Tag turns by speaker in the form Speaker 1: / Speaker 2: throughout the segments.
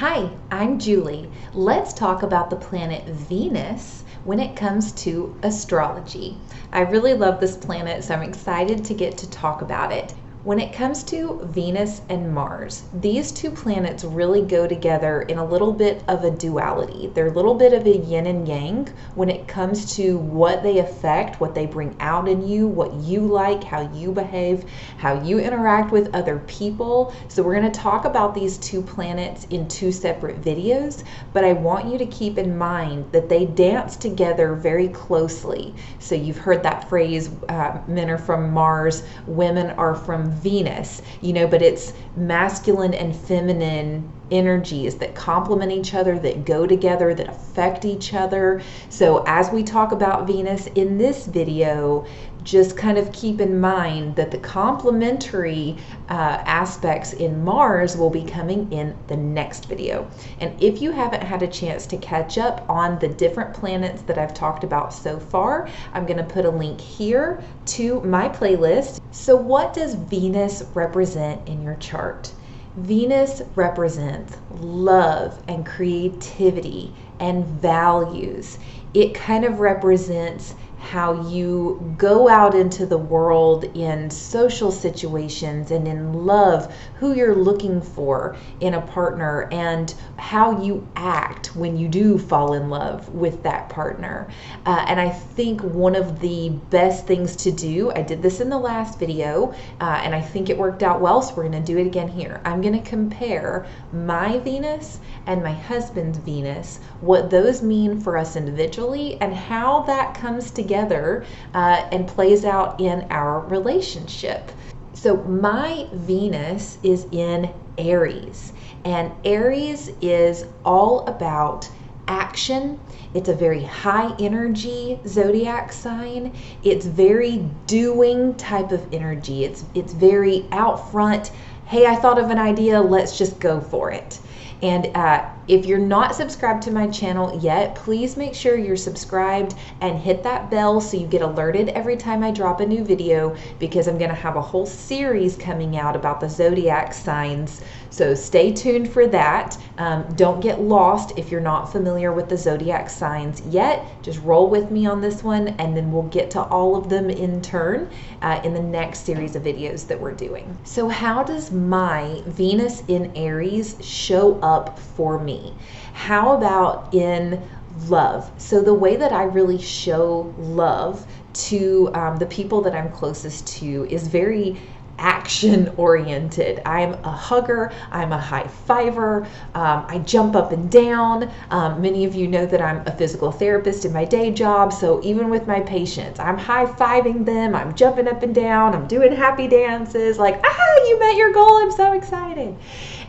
Speaker 1: Hi, I'm Julie. Let's talk about the planet Venus when it comes to astrology. I really love this planet, so I'm excited to get to talk about it. When it comes to Venus and Mars, these two planets really go together in a little bit of a duality. They're a little bit of a yin and yang when it comes to what they affect, what they bring out in you, what you like, how you behave, how you interact with other people. So we're going to talk about these two planets in two separate videos, but I want you to keep in mind that they dance together very closely. So you've heard that phrase, men are from Mars, women are from Venus, but it's masculine and feminine energies that complement each other, that go together, that affect each other. So as we talk about Venus in this video, just kind of keep in mind that the complementary aspects in Mars will be coming in the next video. And if you haven't had a chance to catch up on the different planets that I've talked about so far, I'm going to put a link here to my playlist. So what does Venus represent in your chart? Venus represents love and creativity and values. It kind of represents how you go out into the world in social situations and in love, who you're looking for in a partner, and how you act when you do fall in love with that partner. And I think one of the best things to do, I did this in the last video, and I think it worked out well, so we're going to do it again here. I'm going to compare my Venus and my husband's Venus, what those mean for us individually, and how that comes together and plays out in our relationship. So my Venus is in Aries, and Aries is all about action. It's a very high energy zodiac sign. It's very doing type of energy. It's very out front. Hey, I thought of an idea, let's just go for it. And if you're not subscribed to my channel yet, please make sure you're subscribed and hit that bell so you get alerted every time I drop a new video, because I'm going to have a whole series coming out about the zodiac signs. So stay tuned for that. Don't get lost if you're not familiar with the zodiac signs yet. Just roll with me on this one, and then we'll get to all of them in turn in the next series of videos that we're doing. So how does my Venus in Aries show up for me? How about in love? So the way that I really show love to the people that I'm closest to is very action oriented. I'm a hugger, I'm a high fiver, I jump up and down. Many of you know that I'm a physical therapist in my day job, so even with my patients, I'm high-fiving them, I'm jumping up and down, I'm doing happy dances, like, you met your goal, I'm so excited.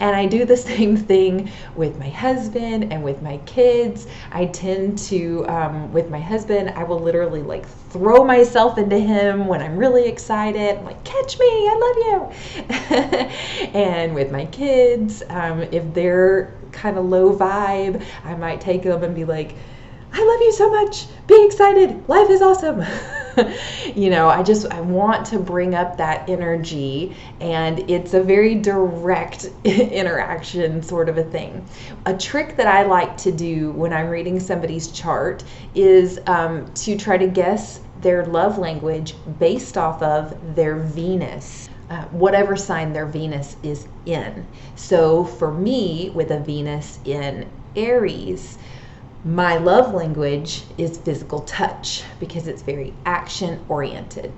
Speaker 1: And I do the same thing with my husband and with my kids. I tend to, with my husband, I will literally like throw myself into him when I'm really excited. I'm like, catch me, I love you. And with my kids, if they're kind of low vibe, I might take them and be like, I love you so much, be excited, life is awesome. I want to bring up that energy, and it's a very direct interaction sort of a thing. A trick that I like to do when I'm reading somebody's chart is to try to guess their love language based off of their Venus. Whatever sign their Venus is in. So for me, with a Venus in Aries, my love language is physical touch because it's very action oriented.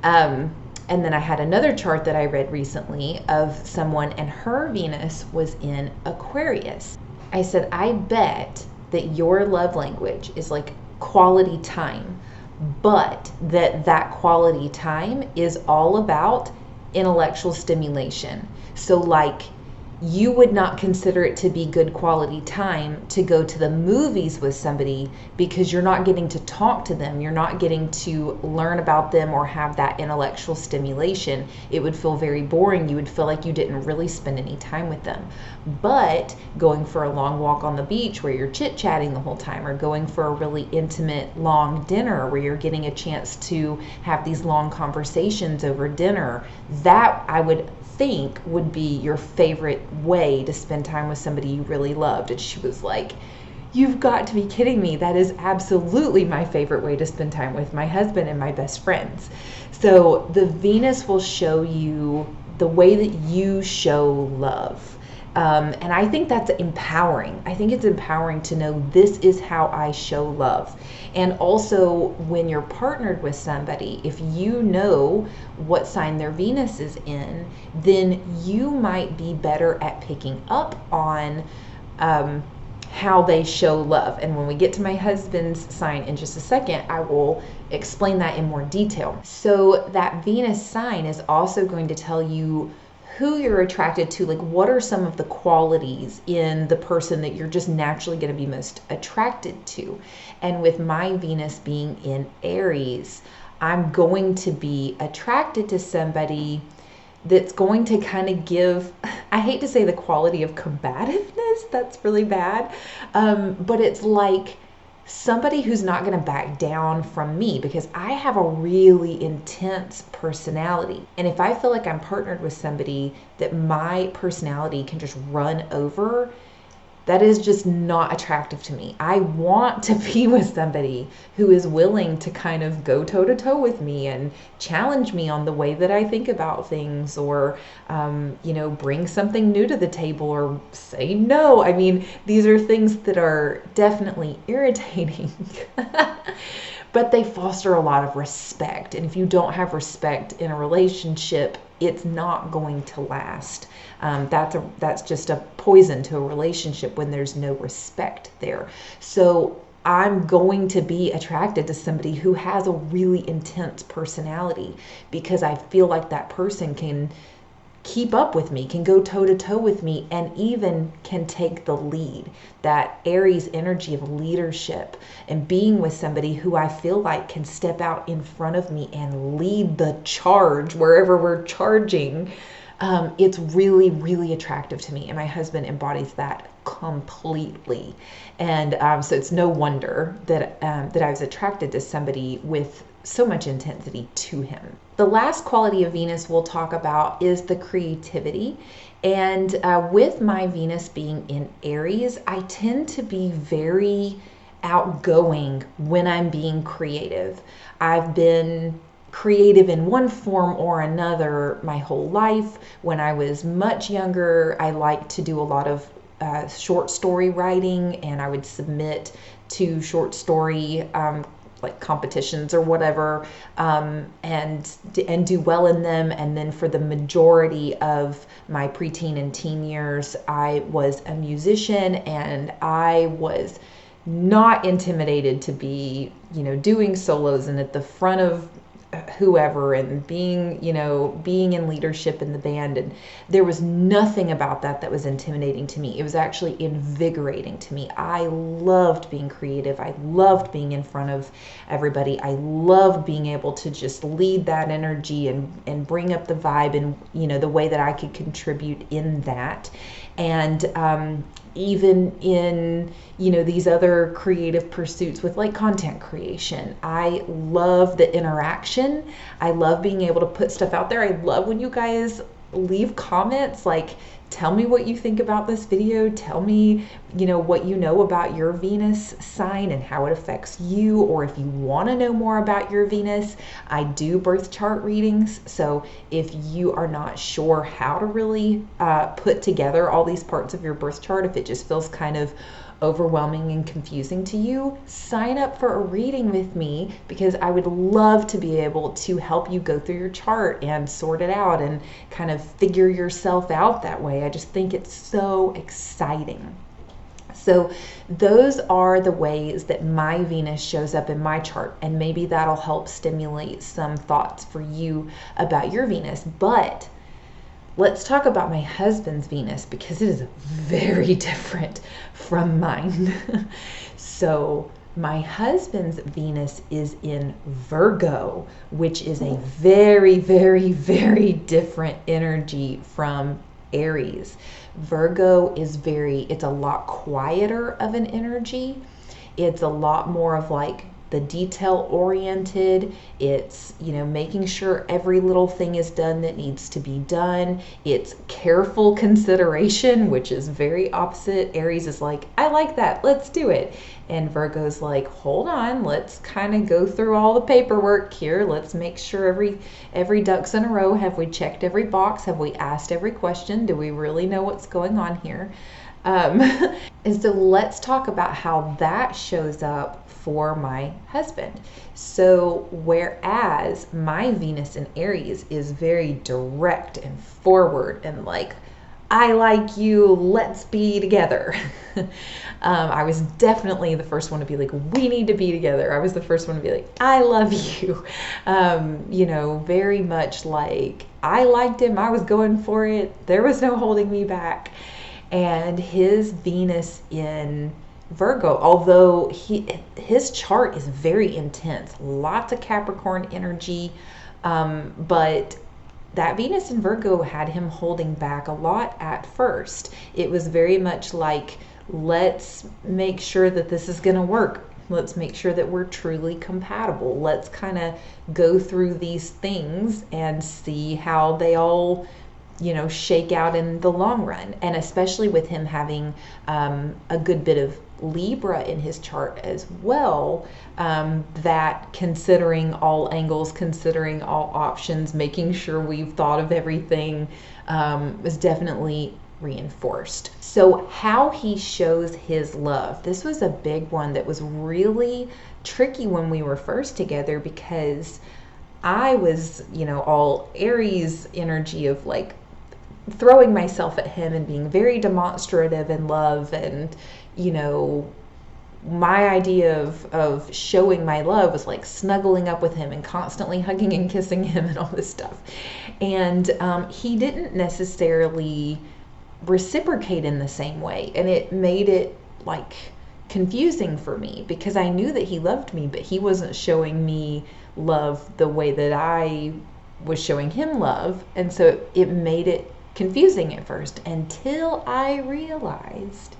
Speaker 1: And then I had another chart that I read recently of someone, and her Venus was in Aquarius. I said, I bet that your love language is like quality time, but that quality time is all about intellectual stimulation. So like, you would not consider it to be good quality time to go to the movies with somebody because you're not getting to talk to them. You're not getting to learn about them or have that intellectual stimulation. It would feel very boring. You would feel like you didn't really spend any time with them. But going for a long walk on the beach where you're chit-chatting the whole time, or going for a really intimate long dinner where you're getting a chance to have these long conversations over dinner, that I would think would be your favorite way to spend time with somebody you really loved? And she was like, you've got to be kidding me. That is absolutely my favorite way to spend time with my husband and my best friends. So the Venus will show you the way that you show love. And I think that's empowering. I think it's empowering to know this is how I show love. And also, when you're partnered with somebody, if you know what sign their Venus is in, then you might be better at picking up on how they show love. And when we get to my husband's sign in just a second, I will explain that in more detail. So that Venus sign is also going to tell you who you're attracted to, like what are some of the qualities in the person that you're just naturally going to be most attracted to. And with my Venus being in Aries, I'm going to be attracted to somebody that's going to kind of give, I hate to say the quality of combativeness, that's really bad, but it's like somebody who's not going to back down from me, because I have a really intense personality. And if I feel like I'm partnered with somebody that my personality can just run over, that is just not attractive to me. I want to be with somebody who is willing to kind of go toe to toe with me and challenge me on the way that I think about things, or, bring something new to the table, or say no. I mean, these are things that are definitely irritating, but they foster a lot of respect. And if you don't have respect in a relationship, it's not going to last. That's just a poison to a relationship when there's no respect there. So I'm going to be attracted to somebody who has a really intense personality, because I feel like that person can keep up with me, can go toe to toe with me, and even can take the lead. That Aries energy of leadership and being with somebody who I feel like can step out in front of me and lead the charge wherever we're charging. It's really, really attractive to me. And my husband embodies that completely. And so it's no wonder that I was attracted to somebody with so much intensity to him. The last quality of Venus we'll talk about is the creativity. And with my Venus being in Aries, I tend to be very outgoing when I'm being creative. I've been creative in one form or another my whole life. When I was much younger, I liked to do a lot of short story writing, and I would submit to short story like competitions or whatever, and do well in them. And then for the majority of my preteen and teen years, I was a musician, and I was not intimidated to be, doing solos and at the front of whoever, and being in leadership in the band. And there was nothing about that was intimidating to me. It was actually invigorating to me. I loved being creative. I loved being in front of everybody. I loved being able to just lead that energy and bring up the vibe, and the way that I could contribute in that. And even in these other creative pursuits with like content creation, I love the interaction. I love being able to put stuff out there. I love when you guys leave comments, like, tell me what you think about this video. Tell me, what you know about your Venus sign and how it affects you. Or if you want to know more about your Venus, I do birth chart readings. So if you are not sure how to really put together all these parts of your birth chart, if it just feels kind of overwhelming and confusing to you, sign up for a reading with me, because I would love to be able to help you go through your chart and sort it out and kind of figure yourself out that way. I just think it's so exciting. So those are the ways that my Venus shows up in my chart, and maybe that'll help stimulate some thoughts for you about your Venus. But let's talk about my husband's Venus, because it is very different from mine. So my husband's Venus is in Virgo, which is a very, very, very different energy from Aries. Virgo is it's a lot quieter of an energy. It's a lot more of like the detail oriented. It's, making sure every little thing is done that needs to be done. It's careful consideration, which is very opposite. Aries is like, I like that, let's do it. And Virgo's like, hold on, let's kind of go through all the paperwork here. Let's make sure every duck's in a row. Have we checked every box? Have we asked every question? Do we really know what's going on here? And so let's talk about how that shows up for my husband. So whereas my Venus in Aries is very direct and forward and like, I like you, let's be together. I was definitely the first one to be like, we need to be together. I was the first one to be like, I love you. Very much like, I liked him, I was going for it. There was no holding me back. And his Venus in Virgo, although his chart is very intense, lots of Capricorn energy, but that Venus in Virgo had him holding back a lot at first. It was very much like, let's make sure that this is going to work. Let's make sure that we're truly compatible. Let's kind of go through these things and see how they all shake out in the long run. And especially with him having a good bit of Libra in his chart as well, that considering all angles, considering all options, making sure we've thought of everything, was definitely reinforced. So how he shows his love, this was a big one that was really tricky when we were first together, because I was, all Aries energy of like throwing myself at him and being very demonstrative in love, and my idea of showing my love was like snuggling up with him and constantly hugging and kissing him and all this stuff. And he didn't necessarily reciprocate in the same way, and it made it like confusing for me, because I knew that he loved me, but he wasn't showing me love the way that I was showing him love. And so it made it confusing at first, until I realized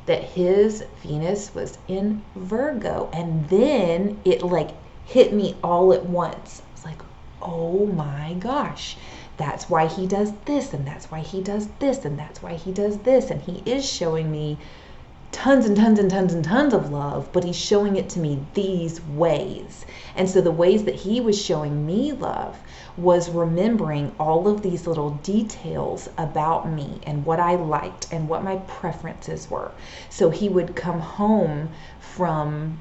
Speaker 1: that his Venus was in Virgo. And then it like hit me all at once. I was like, oh my gosh, that's why he does this, and that's why he does this, and that's why he does this. And he is showing me tons and tons and tons and tons of love, but he's showing it to me these ways. And so the ways that he was showing me love was remembering all of these little details about me and what I liked and what my preferences were. So he would come home from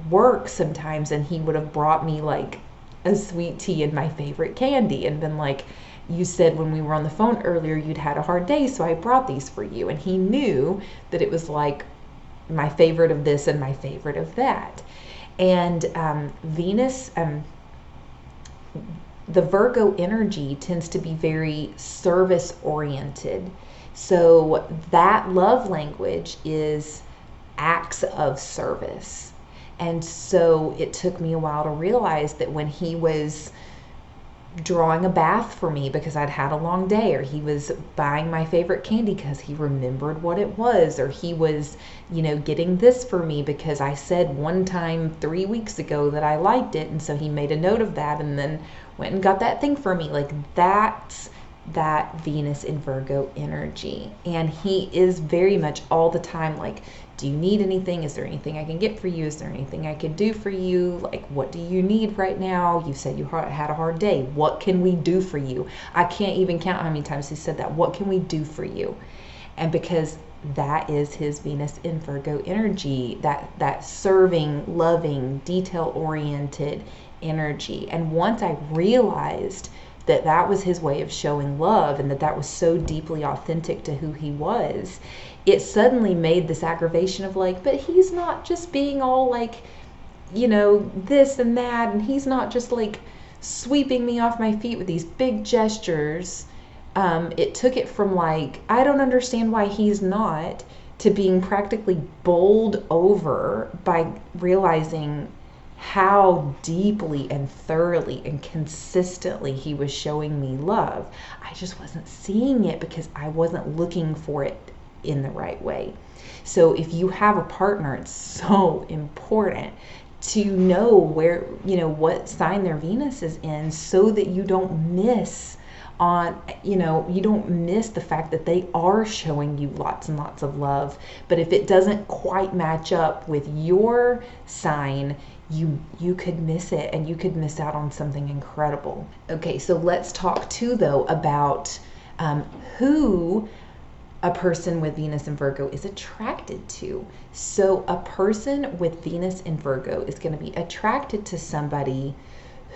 Speaker 1: work sometimes, and he would have brought me like a sweet tea and my favorite candy, and been like, you said when we were on the phone earlier you'd had a hard day, so I brought these for you. And he knew that it was like my favorite of this and my favorite of that. And Venus, the Virgo energy tends to be very service oriented. So that love language is acts of service. And so it took me a while to realize that when he was drawing a bath for me because I'd had a long day, or he was buying my favorite candy because he remembered what it was, or he was, getting this for me because I said one time 3 weeks ago that I liked it, and so he made a note of that and then went and got that thing for me. Like, that's that Venus in Virgo energy. And he is very much all the time like, do you need anything? Is there anything I can get for you? Is there anything I could do for you? Like, what do you need right now? You said you had a hard day. What can we do for you? I can't even count how many times he said that. What can we do for you? And because that is his Venus in Virgo energy, that serving, loving, detail-oriented energy. And once I realized that that was his way of showing love, and that was so deeply authentic to who he was, it suddenly made this aggravation of like, but he's not just being all like, this and that, and he's not just like sweeping me off my feet with these big gestures. It took it from like, I don't understand why he's not, to being practically bowled over by realizing how deeply and thoroughly and consistently he was showing me love. I just wasn't seeing it because I wasn't looking for it in the right way. So if you have a partner, it's so important to know where, what sign their Venus is in, so that you don't miss you don't miss the fact that they are showing you lots and lots of love. But if it doesn't quite match up with your sign, you could miss it, and you could miss out on something incredible. Okay, so let's talk too, though, about who a person with Venus in Virgo is attracted to. So a person with Venus in Virgo is going to be attracted to somebody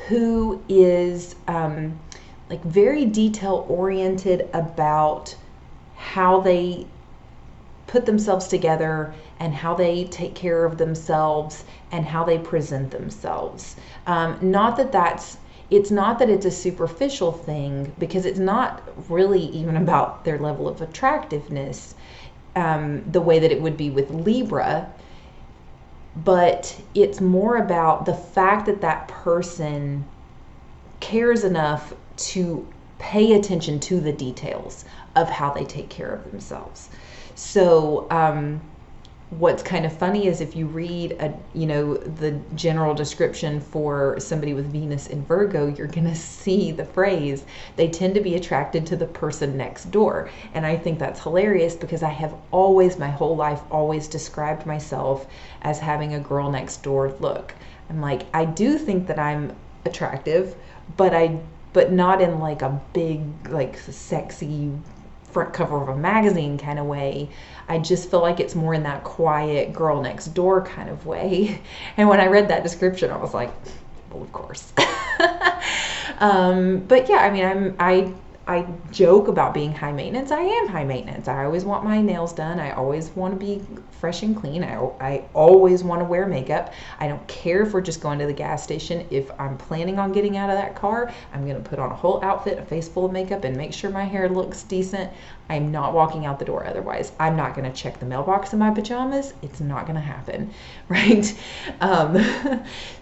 Speaker 1: who is like very detail oriented about how they put themselves together and how they take care of themselves and how they present themselves. It's not that it's a superficial thing, because it's not really even about their level of attractiveness, the way that it would be with Libra, but it's more about the fact that that person cares enough to pay attention to the details of how they take care of themselves. So what's kind of funny is if you read the general description for somebody with Venus in Virgo, you're going to see the phrase, they tend to be attracted to the person next door. And I think that's hilarious, because I have always, my whole life, always described myself as having a girl next door look. I'm like, I do think that I'm attractive, but not in like a big, like sexy front cover of a magazine kind of way. I just feel like it's more in that quiet girl next door kind of way. And when I read that description, I was like, well, of course. But yeah, I mean, I joke about being high maintenance. I am high maintenance. I always want my nails done. I always want to be fresh and clean. I always want to wear makeup. I don't care if we're just going to the gas station. If I'm planning on getting out of that car, I'm going to put on a whole outfit, a face full of makeup, and make sure my hair looks decent. I'm not walking out the door otherwise. I'm not going to check the mailbox in my pajamas. It's not going to happen, right?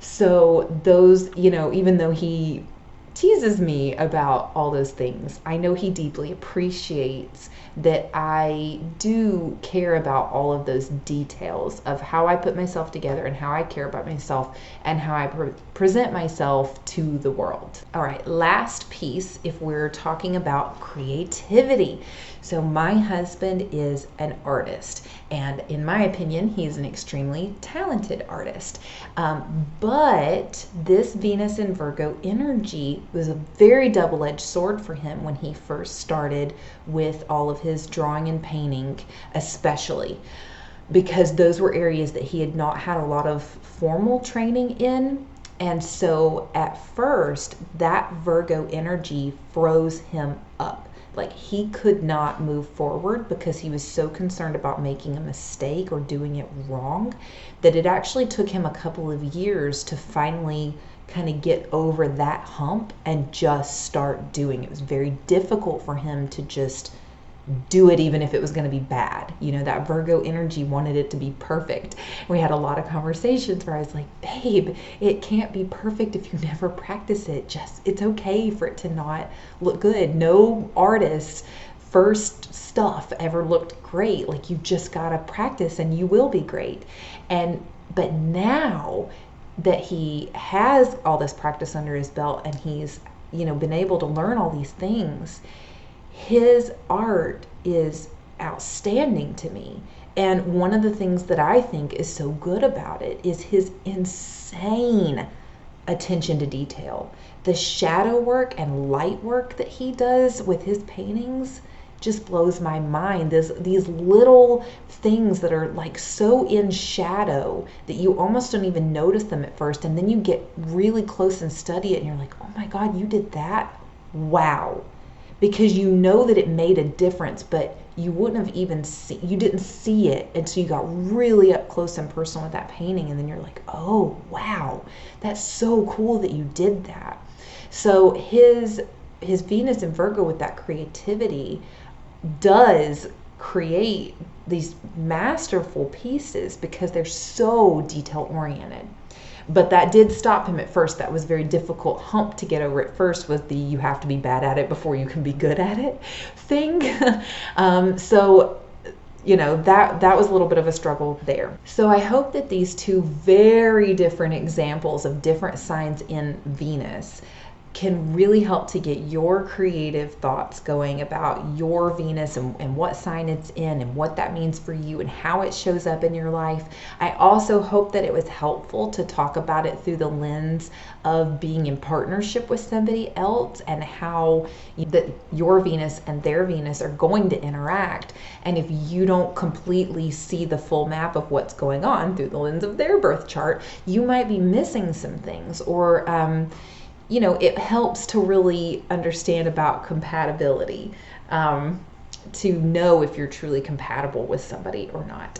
Speaker 1: So those, even though he teases me about all those things, I know he deeply appreciates that I do care about all of those details of how I put myself together and how I care about myself and how I present myself to the world. All right, last piece, if we're talking about creativity. So my husband is an artist, and in my opinion, he's an extremely talented artist. But this Venus in Virgo energy was a very double-edged sword for him when he first started with all of his drawing and painting, especially because those were areas that he had not had a lot of formal training in. And so at first, that Virgo energy froze him up. Like, he could not move forward because he was so concerned about making a mistake or doing it wrong that it actually took him a couple of years to finally kind of get over that hump and just start doing it. It was very difficult for him to just do it, even if it was going to be bad. That Virgo energy wanted it to be perfect. We had a lot of conversations where I was like, babe, it can't be perfect if you never practice it. It's okay for it to not look good. No artist's first stuff ever looked great. Like, you just got to practice and you will be great. But now that he has all this practice under his belt and he's, been able to learn all these things, his art is outstanding to me. And one of the things that I think is so good about it is his insane attention to detail. The shadow work and light work that he does with his paintings just blows my mind. These little things that are like so in shadow that you almost don't even notice them at first, and then you get really close and study it and you're like, oh my God, you did that? Wow. Because you know that it made a difference, but you wouldn't have you didn't see it until you got really up close and personal with that painting, and then you're like, oh wow, that's so cool that you did that. So his Venus in Virgo with that creativity does create these masterful pieces because they're so detail oriented. But that did stop him at first. That was a very difficult hump to get over at first, was the you have to be bad at it before you can be good at it thing. So that was a little bit of a struggle there. So I hope that these two very different examples of different signs in Venus can really help to get your creative thoughts going about your Venus and what sign it's in and what that means for you and how it shows up in your life. I also hope that it was helpful to talk about it through the lens of being in partnership with somebody else and how that your Venus and their Venus are going to interact. And if you don't completely see the full map of what's going on through the lens of their birth chart, you might be missing some things, or it helps to really understand about compatibility, to know if you're truly compatible with somebody or not.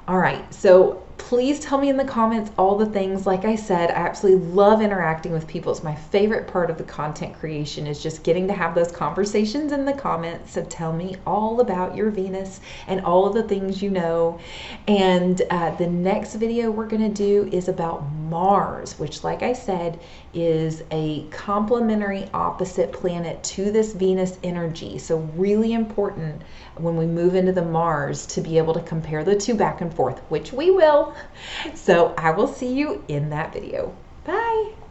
Speaker 1: All right, so please tell me in the comments all the things. Like I said, I absolutely love interacting with people. It's my favorite part of the content creation, is just getting to have those conversations in the comments. So tell me all about your Venus and all of the things you know. And the next video we're going to do is about Mars, which, like I said, is a complementary opposite planet to this Venus energy. So really important when we move into the Mars to be able to compare the two back and forth, which we will. So I will see you in that video. Bye.